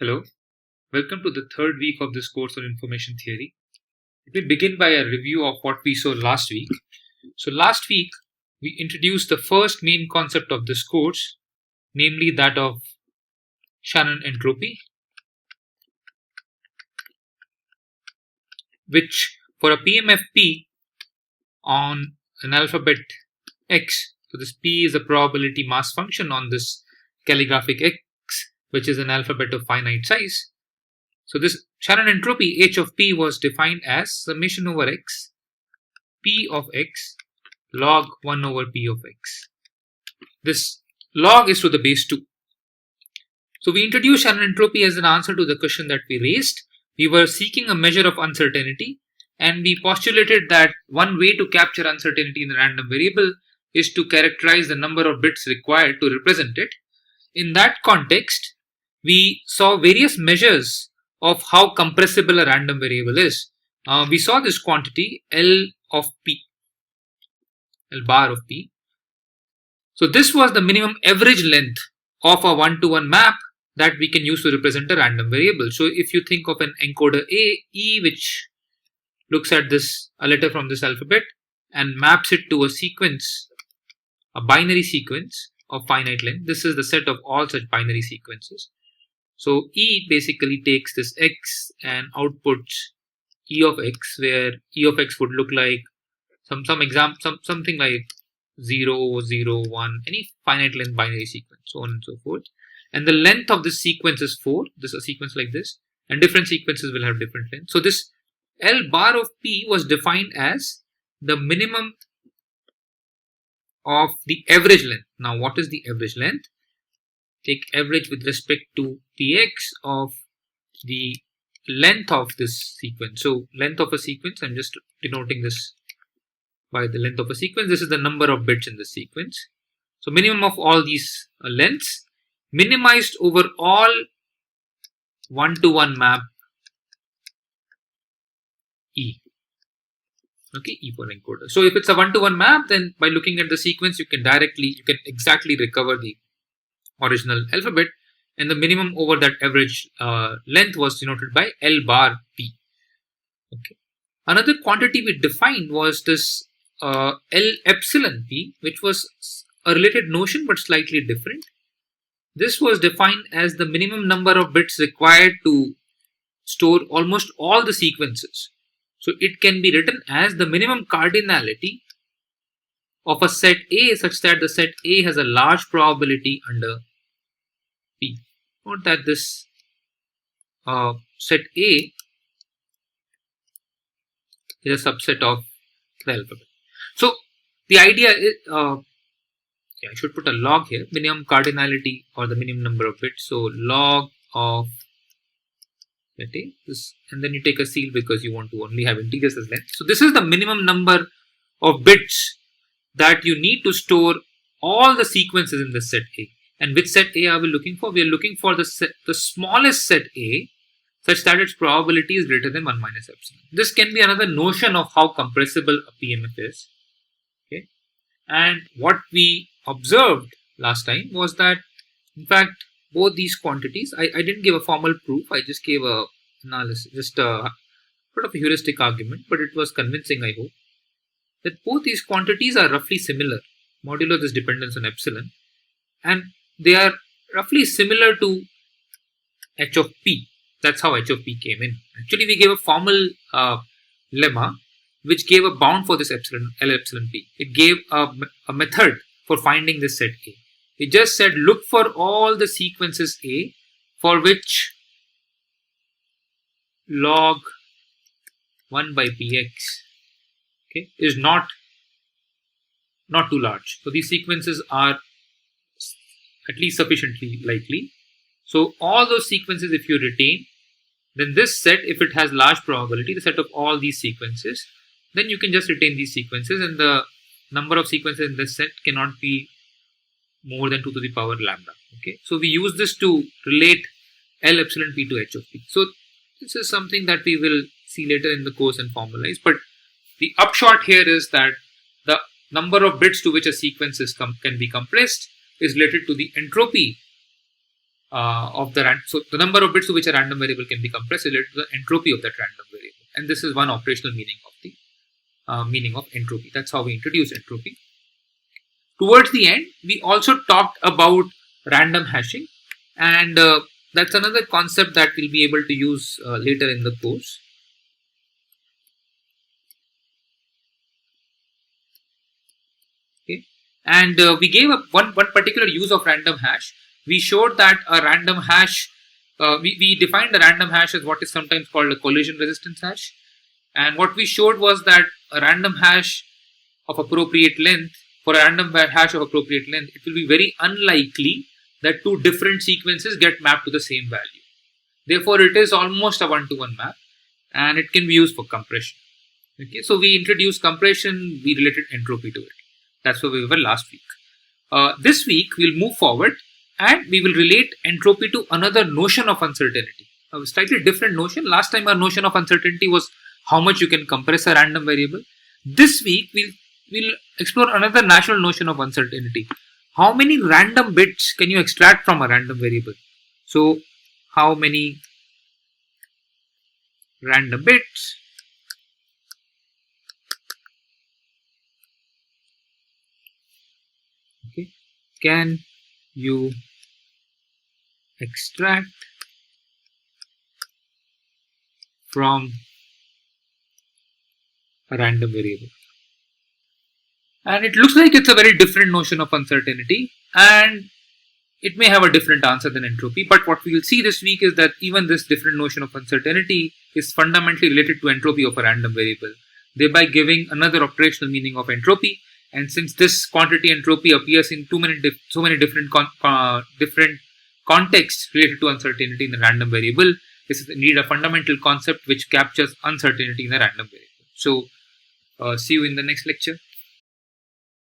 Hello, welcome to the third week of this course on information theory. Let me begin by a review of what we saw last week. So last week, we introduced the first main concept of this course, namely that of Shannon entropy, which for a PMFP on an alphabet X, so this P is a probability mass function on this calligraphic X, which is an alphabet of finite size. So this Shannon entropy H of P was defined as summation over X, P of X log 1 over P of X. This log is to the base 2. So we introduced Shannon entropy as an answer to the question that we raised. We were seeking a measure of uncertainty, and we postulated that one way to capture uncertainty in a random variable is to characterize the number of bits required to represent it. In that context, we saw various measures of how compressible a random variable is. We saw this quantity L of P, L bar of P. So this was the minimum average length of a one-to-one map that we can use to represent a random variable. So if you think of an encoder A, E, which looks at a letter from this alphabet and maps it to a sequence, a binary sequence of finite length. This is the set of all such binary sequences. So E basically takes this X and outputs E of X, where E of X would look like something like 0, 0, 1, any finite length binary sequence, so on and so forth. And the length of this sequence is 4. This is a sequence like this, and different sequences will have different lengths. So this L bar of P was defined as the minimum of the average length. Now, what is the average length? Take average with respect to Px of the length of this sequence. So length of a sequence, I'm just denoting this by the length of a sequence. This is the number of bits in the sequence. So minimum of all these lengths minimized over all one-to-one map E. Okay, E for encoder. So if it's a one-to-one map, then by looking at the sequence, you can exactly recover the original alphabet, and the minimum over that average length was denoted by L bar P. Okay. Another quantity we defined was this L epsilon P, which was a related notion but slightly different. This was defined as the minimum number of bits required to store almost all the sequences. So it can be written as the minimum cardinality of a set A such that the set A has a large probability under P. Note that this set A is a subset of the alphabet. So the idea is, I should put a log here, minimum cardinality or the minimum number of bits. So log of let A, this, and then you take a seal because you want to only have integers as length. So this is the minimum number of bits that you need to store all the sequences in the set A. And which set A are we looking for? We are looking for the smallest set A such that its probability is greater than 1 minus epsilon. This can be another notion of how compressible a PMF is. Okay. And what we observed last time was that, in fact, both these quantities, I didn't give a formal proof, I just gave a analysis, just a sort of a heuristic argument, but it was convincing, I hope, that both these quantities are roughly similar, modulo this dependence on epsilon, and they are roughly similar to H of P. That's how H of P came in. Actually, we gave a formal lemma which gave a bound for this epsilon, L epsilon P. It gave a method for finding this set A. It just said look for all the sequences A for which log 1 by Px, okay, is not too large. So these sequences are at least sufficiently likely. So all those sequences, if you retain, then this set, if it has large probability, the set of all these sequences, then you can just retain these sequences, and the number of sequences in this set cannot be more than 2 to the power lambda. Okay, so we use this to relate L epsilon P to H of P. So this is something that we will see later in the course and formalize, but the upshot here is that the number of bits to which a sequence can be compressed is related to the entropy of the so the number of bits to which a random variable can be compressed is related to the entropy of that random variable, and this is one operational meaning of the meaning of entropy. That's how we introduce entropy. Towards the end, we also talked about random hashing, and that's another concept that we'll be able to use later in the course. Okay, and we gave up one particular use of random hash. We showed that a random hash, we defined a random hash as what is sometimes called a collision resistance hash, and what we showed was that a random hash of appropriate length, for a random hash of appropriate length, it will be very unlikely that two different sequences get mapped to the same value. Therefore, it is almost a one-to-one map, and it can be used for compression. Okay, so we introduced compression, we related entropy to it. That's where we were last week. This week, we'll move forward and we will relate entropy to another notion of uncertainty. A slightly different notion. Last time our notion of uncertainty was how much you can compress a random variable. This week, we'll explore another natural notion of uncertainty. How many random bits can you extract from a random variable? So, how many random bits can you extract from a random variable? And it looks like it's a very different notion of uncertainty, and it may have a different answer than entropy, but what we will see this week is that even this different notion of uncertainty is fundamentally related to entropy of a random variable, thereby giving another operational meaning of entropy. And since this quantity entropy appears in so many different contexts related to uncertainty in the random variable, this is indeed a fundamental concept which captures uncertainty in the random variable. So, see you in the next lecture.